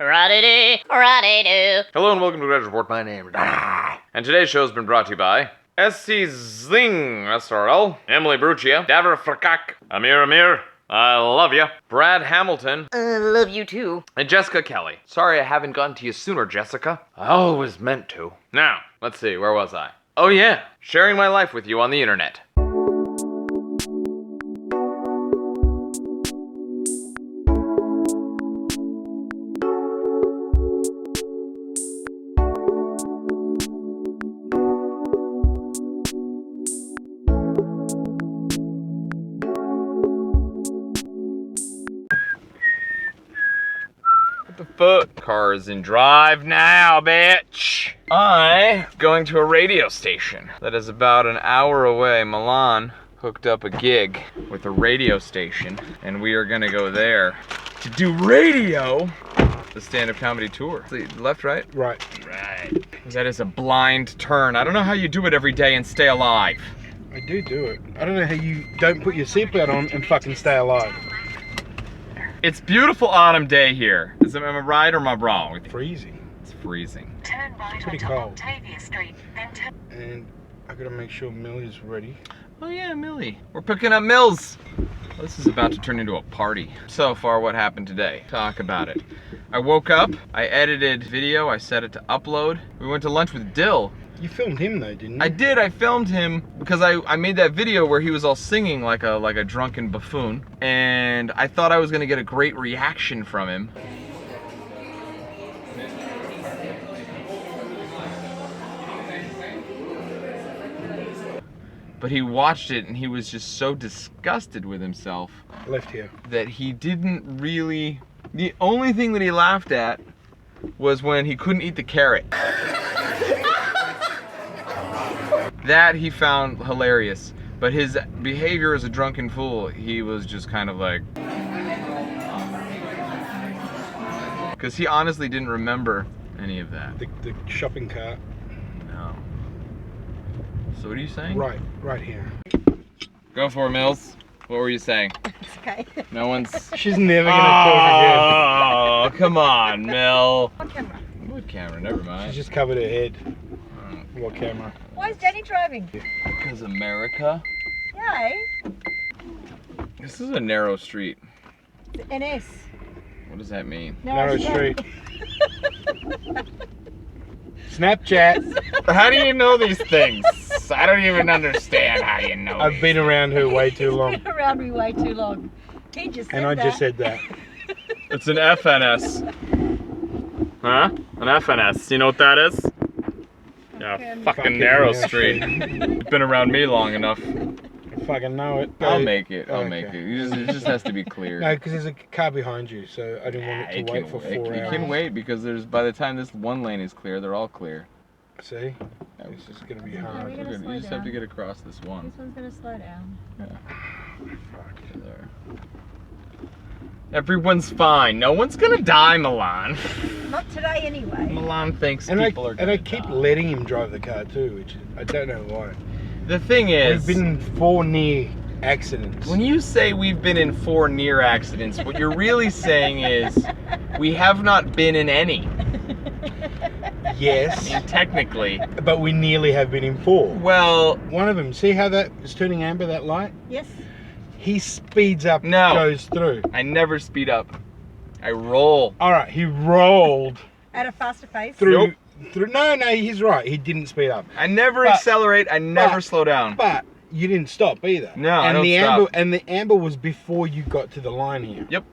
Ra-de-dee, ra-de-doo. Hello and welcome to Gradual Report. My name is and today's show has been brought to you by SC Zling SRL, Emily Brucia, Davra Frakak, Amir, I love you, Brad Hamilton, I love you too. and Jessica Kelly. Sorry I haven't gotten to you sooner, Jessica. I always meant to. Now, let's see, where was I? Oh yeah, sharing my life with you on the internet. The foot cars in drive now, bitch. I going to a radio station that is about an hour away. Milan hooked up a gig with a radio station, and we are gonna go there to do radio. The stand-up comedy tour. Left, right? Right. Right. That is a blind turn. I don't know how you do it every day and stay alive. I do it. I don't know how you don't put your seatbelt on and fucking stay alive. It's beautiful autumn day here. Am I right or am I wrong? Freezing. It's freezing. Turn right Pretty onto cold. Octavia Street, then turn. And I gotta make sure Millie's ready. Oh yeah, Millie. We're picking up Mills. This is about to turn into a party. So far, what happened today? Talk about it. I woke up, I edited video, I set it to upload. We went to lunch with Dill. You filmed him though, didn't you? I did, I filmed him because I made that video where he was all singing like a drunken buffoon. And I thought I was gonna get a great reaction from him. But he watched it and he was just so disgusted with himself Left here. that he didn't really... The only thing that he laughed at was when he couldn't eat the carrot. That he found hilarious. But his behavior as a drunken fool, he was just kind of like... Because he honestly didn't remember any of that. The shopping cart. No. So what are you saying? Right here. Go for it, Mills. What were you saying? It's okay. No one's... She's never gonna talk Oh, come on, Mill. On camera. What camera? Never again. mind. She's just covered her head. What camera? Why is Danny driving? Because America. Yay. This is a narrow street. It's NS. What does that mean? Narrow street. Snapchat. How do you know these things? I don't even understand how you know. I've been around her way too long. Been around me way too long. He just said And I that. just said that. It's an FNS. Huh? An FNS. You know what that is? Yeah, Fucking fucking narrow narrow street. You've been around me long enough. I fucking know it. I'll make it. I'll Okay. make it. It just has to be clear. No, because there's a car behind you, so I didn't want it to wait for 4 hours. It can wait because by the time this one lane is clear, they're all clear. See? It's just gonna be Yeah, hard. we gotta You slow just have to down. get across this one. This one's gonna slow down. There. Everyone's fine. No one's gonna die, Milan. Not today anyway. Milan thinks And people are gonna I keep die. letting him drive the car too, which I don't know why. The thing is, We've been in 4 near accidents. when you say we've been in 4 near accidents, what you're really saying is we have not been in any. Yes, I mean, technically. but we nearly have been in 4. Well, One of them, see how that is turning amber, that light? Yes. He speeds up, No. goes through. I never speed up. I roll. Alright, he rolled At a faster pace. through. No, he's right. He didn't speed up. I never But- accelerate. I never but- slow down. But you didn't stop either. No, I and don't the stop. amber and the amber was before you got to the line here. Yep.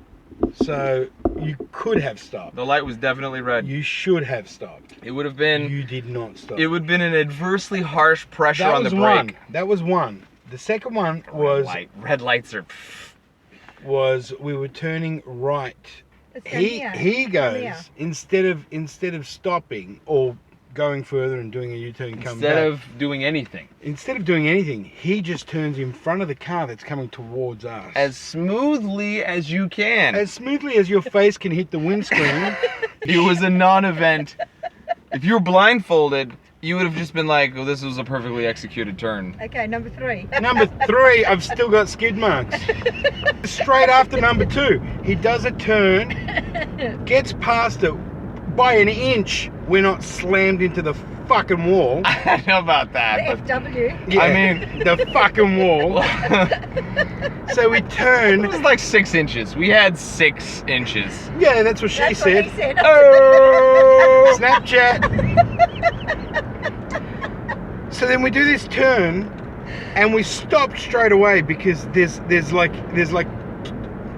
So you could have stopped. The light was definitely red. You should have stopped. It would have been. You did not stop. It would have been an adversely harsh pressure that on was the brake. one. That was one. The second one was Red lights are. we were turning right. It's down here. He Down goes here. instead of stopping or going further and doing a U-turn and coming Instead back. of doing anything. Instead of doing anything, he just turns in front of the car that's coming towards us. As smoothly as you can. As smoothly as your face can hit the windscreen. It was a non-event. If you're blindfolded, You would have just been like, well, this was a perfectly executed turn. Okay, number 3. Number 3, I've still got skid marks. Straight after number 2, he does a turn, gets past it by an inch. We're not slammed into the fucking wall. I know about that. But FW. Yeah, I mean, the fucking wall. So we it turn. was like 6 inches. We had 6 inches. Yeah, that's what she That's said. what he said. Oh! Snapchat. So then we do this turn, and we stopped straight away because there's like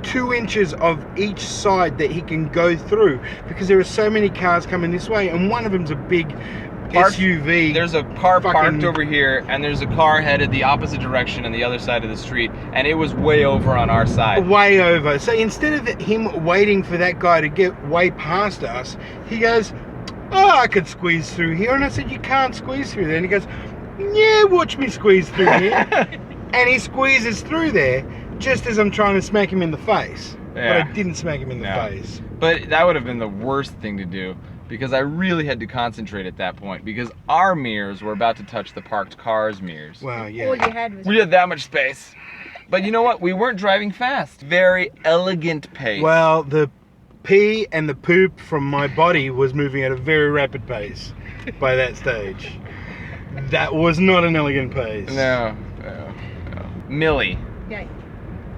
2 inches of each side that he can go through because there are so many cars coming this way, and one of them's a big SUV. There's a car fucking- parked over here, and there's a car headed the opposite direction on the other side of the street, and it was way over on our side. Way over. So instead of him waiting for that guy to get way past us, he goes, "Oh, I could squeeze through here." And I said, "You can't squeeze through there." And he goes, "Yeah, watch me squeeze through here." And he squeezes through there just as I'm trying to smack him in the face. Yeah. But I didn't smack him in the No. face. But that would have been the worst thing to do, because I really had to concentrate at that point, because our mirrors were about to touch the parked cars' mirrors. Wow, All yeah. you had was... We had that much space. But you know what? We weren't driving fast. Very elegant pace. Well, the pee and the poop from my body was moving at a very rapid pace by that stage. That was not an elegant pace. No. Millie, Yeah.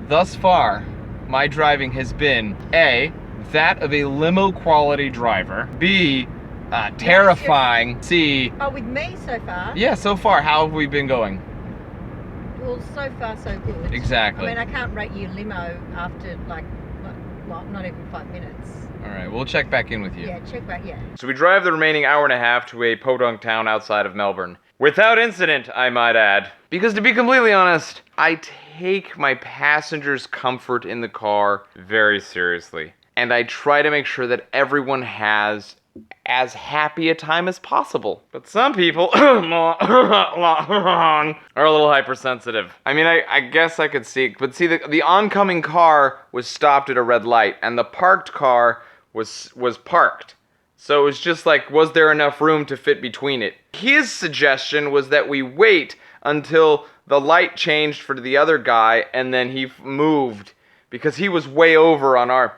thus far, my driving has been A, that of a limo quality driver, B, terrifying, C, Oh, with me so far? yeah, so far, how have we been going? Well, so far so good. Exactly. I mean, I can't rate you limo after well, not even 5 minutes. All right, we'll check back in with you. Yeah, check back, yeah. So we drive the remaining hour and a half to a podunk town outside of Melbourne. Without incident, I might add. Because to be completely honest, I take my passengers' comfort in the car very seriously. And I try to make sure that everyone has as happy a time as possible. But some people are a little hypersensitive. I mean, I guess I could see, but see, the oncoming car was stopped at a red light, and the parked car was parked. So it was just like, was there enough room to fit between it? His suggestion was that we wait until the light changed for the other guy, and then he moved, because he was way over on our...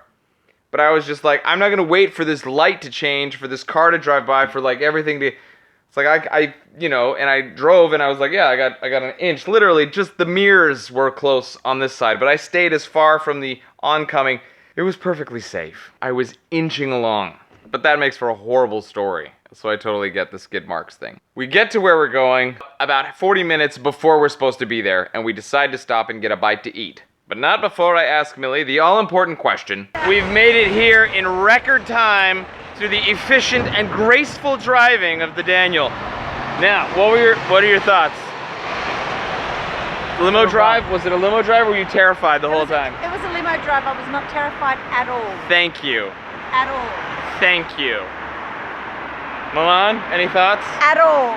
But I was just like, I'm not gonna wait for this light to change, for this car to drive by, for like everything to... It's like I you know, and I drove and I was like, yeah, I got an inch. Literally, just the mirrors were close on this side, but I stayed as far from the oncoming. It was perfectly safe. I was inching along. But that makes for a horrible story. So I totally get the skid marks thing. We get to where we're going about 40 minutes before we're supposed to be there, and we decide to stop and get a bite to eat. But not before I ask Millie the all-important question. We've made it here in record time through the efficient and graceful driving of the Daniel. Now, what are your thoughts? Limo drive? Was it a limo drive or were you terrified the whole time? It was a limo drive. I was not terrified at all. Thank you. At all. Thank you. Milan, any thoughts? At all.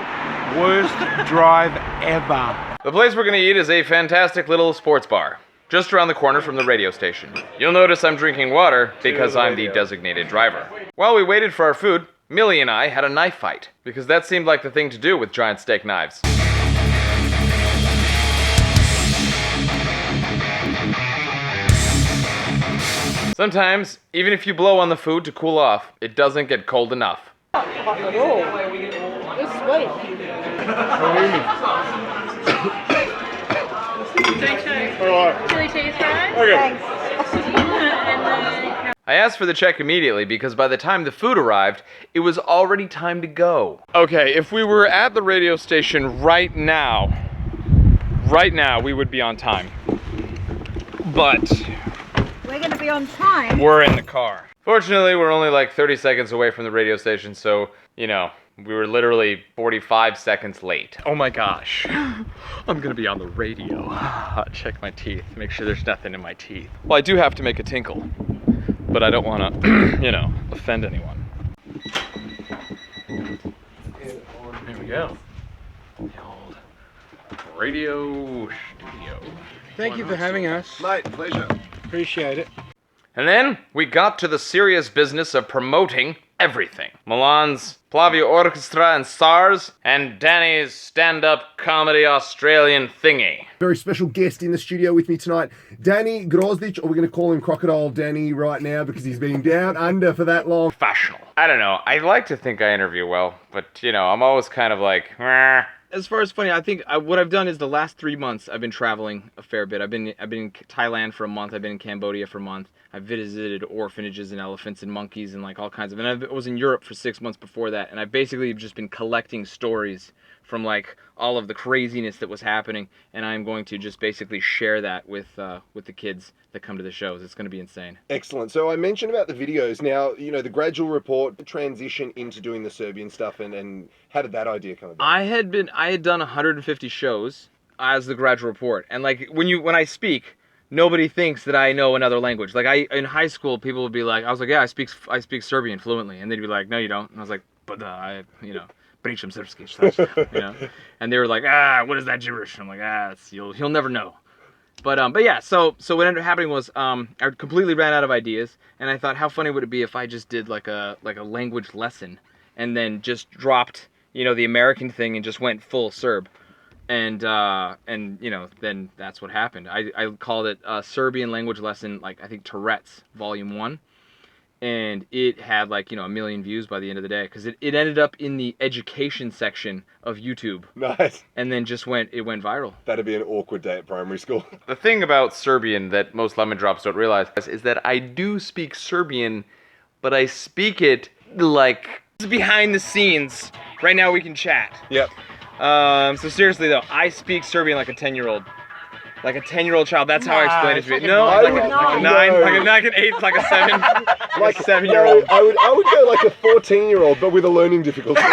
Worst drive ever. The place we're gonna eat is a fantastic little sports bar, just around the corner from the radio station. You'll notice I'm drinking water because I'm the designated driver. While we waited for our food, Millie and I had a knife fight, because that seemed like the thing to do with giant steak knives. Sometimes, even if you blow on the food to cool off, it doesn't get cold enough. It's sweet. Chili cheese fries. Thanks. I asked for the check immediately because by the time the food arrived, it was already time to go. Okay, if we were at the radio station right now, we would be on time. But We're going to be on time. we're in the car. Fortunately, we're only like 30 seconds away from the radio station, so, you know, we were literally 45 seconds late. Oh my gosh. I'm gonna be on the radio. Check my teeth, make sure there's nothing in my teeth. Well, I do have to make a tinkle, but I don't wanna, you know, offend anyone. There we go. The old radio studio. Thank you for having us. Mate, pleasure. Appreciate it. And then we got to the serious business of promoting everything. Milan's Plavia Orchestra and SARS, and Danny's stand-up comedy Australian thingy. Very special guest in the studio with me tonight, Danny Grozdic, or we're going to call him Crocodile Danny right now because he's been down under for that long. Professional. I don't know. I like to think I interview well, but, you know, I'm always kind of like, meh. As far as funny, I think what I've done is the last 3 months I've been traveling a fair bit. I've been in Thailand for a month. I've been in Cambodia for a month. I've visited orphanages and elephants and monkeys and like all kinds of. And I was in Europe for 6 months before that. And I've basically just been collecting stories from like all of the craziness that was happening. And I'm going to just basically share that with the kids that come to the shows. It's going to be insane. Excellent. So I mentioned about the videos. Now, you know, the gradual report, the transition into doing the Serbian stuff, and how did that idea come about? I had done 150 shows as the gradual report, and like when I speak, nobody thinks that I know another language. Like in high school, people would be like, I was like, yeah, I speak Serbian fluently, and they'd be like, no, you don't. And I was like, but I, you know, pričam srpski, you know. And they were like, what is that gibberish? And I'm like, you'll never know. But yeah, so what ended up happening was I completely ran out of ideas, and I thought, how funny would it be if I just did like a language lesson, and then just dropped, you know, the American thing and just went full Serb, and you know, then that's what happened. I called it Serbian language lesson, like I think Tourette's Volume 1. And it had like, you know, 1 million views by the end of the day, because it ended up in the education section of YouTube. Nice. And then just went viral. That'd be an awkward day at primary school. The thing about Serbian that most lemon drops don't realize is that I do speak Serbian, but I speak it like behind the scenes. Right now we can chat. Yep. So seriously though, I speak Serbian like a 10-year-old. Like a 10-year-old child. That's how I explain it to you. No, like a 9, like an 8, like a 7, like a 7-year-old. No, I would go like a 14-year-old, but with a learning difficulty. But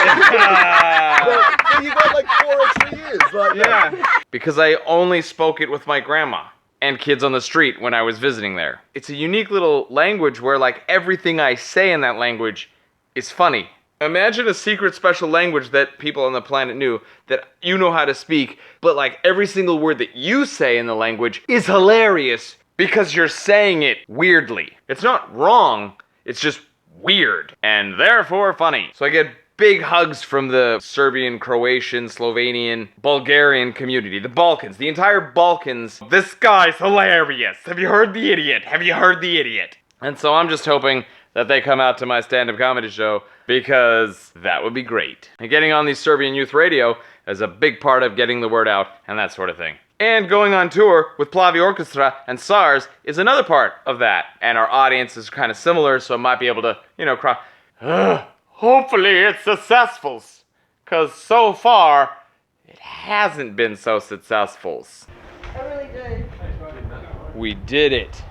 you got like 4 extra years. Like, yeah. Because I only spoke it with my grandma and kids on the street when I was visiting there. It's a unique little language where like everything I say in that language is funny. Imagine a secret special language that people on the planet knew that you know how to speak, but like every single word that you say in the language is hilarious because you're saying it weirdly. It's not wrong, it's just weird and therefore funny. So I get big hugs from the Serbian, Croatian, Slovenian, Bulgarian community, the Balkans, the entire Balkans. This guy's hilarious. Have you heard the idiot? Have you heard the idiot? And so I'm just hoping that they come out to my stand-up comedy show, because that would be great. And getting on the Serbian youth radio is a big part of getting the word out and that sort of thing. And going on tour with Plavia Orchestra and SARS is another part of that. And our audience is kind of similar, so I might be able to, you know, cry. Hopefully it's successful, because so far it hasn't been so successful. I really did. We did it.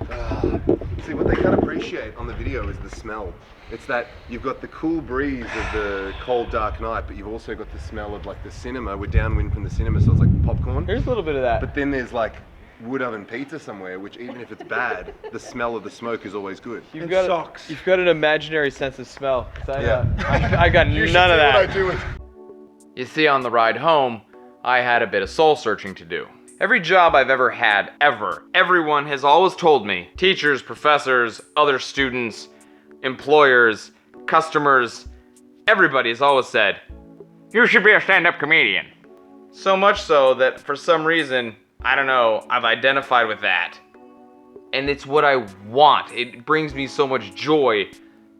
See, what they can't appreciate on the video is the smell. It's that you've got the cool breeze of the cold, dark night, but you've also got the smell of like the cinema. We're downwind from the cinema, so it's like popcorn. Here's a little bit of that. But then there's like wood oven pizza somewhere, which even if it's bad, the smell of the smoke is always good. You've got an imaginary sense of smell. I got You should none of see that. what I do with. You see, on the ride home, I had a bit of soul searching to do. Every job I've ever had, everyone has always told me, teachers, professors, other students, employers, customers, everybody has always said, you should be a stand-up comedian. So much so that for some reason, I don't know, I've identified with that. And it's what I want. It brings me so much joy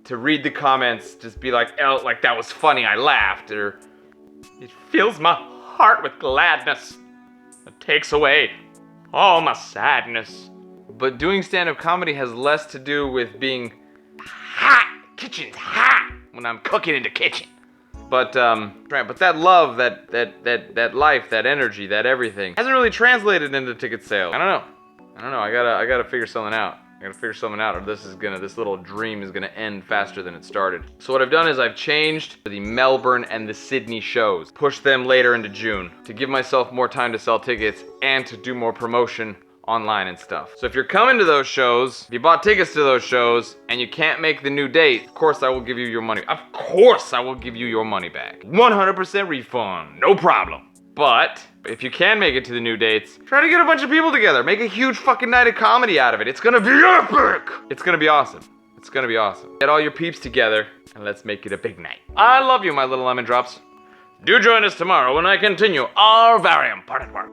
to read the comments, just be like, oh, like that was funny, I laughed, or it fills my heart with gladness. It takes away all my sadness. But doing stand-up comedy has less to do with being hot, kitchen's hot, when I'm cooking in the kitchen. But that love, that life, that energy, that everything hasn't really translated into ticket sales. I don't know. I gotta figure something out. Or this little dream is gonna end faster than it started. So what I've done is I've changed the Melbourne and the Sydney shows, pushed them later into June to give myself more time to sell tickets and to do more promotion online and stuff. So if you're coming to those shows, if you bought tickets to those shows and you can't make the new date, of course I will give you your money. Of course I will give you your money back. 100% refund, no problem. But if you can make it to the new dates, try to get a bunch of people together. Make a huge fucking night of comedy out of it. It's gonna be epic. It's gonna be awesome. It's gonna be awesome. Get all your peeps together and let's make it a big night. I love you, my little lemon drops. Do join us tomorrow when I continue our very important work.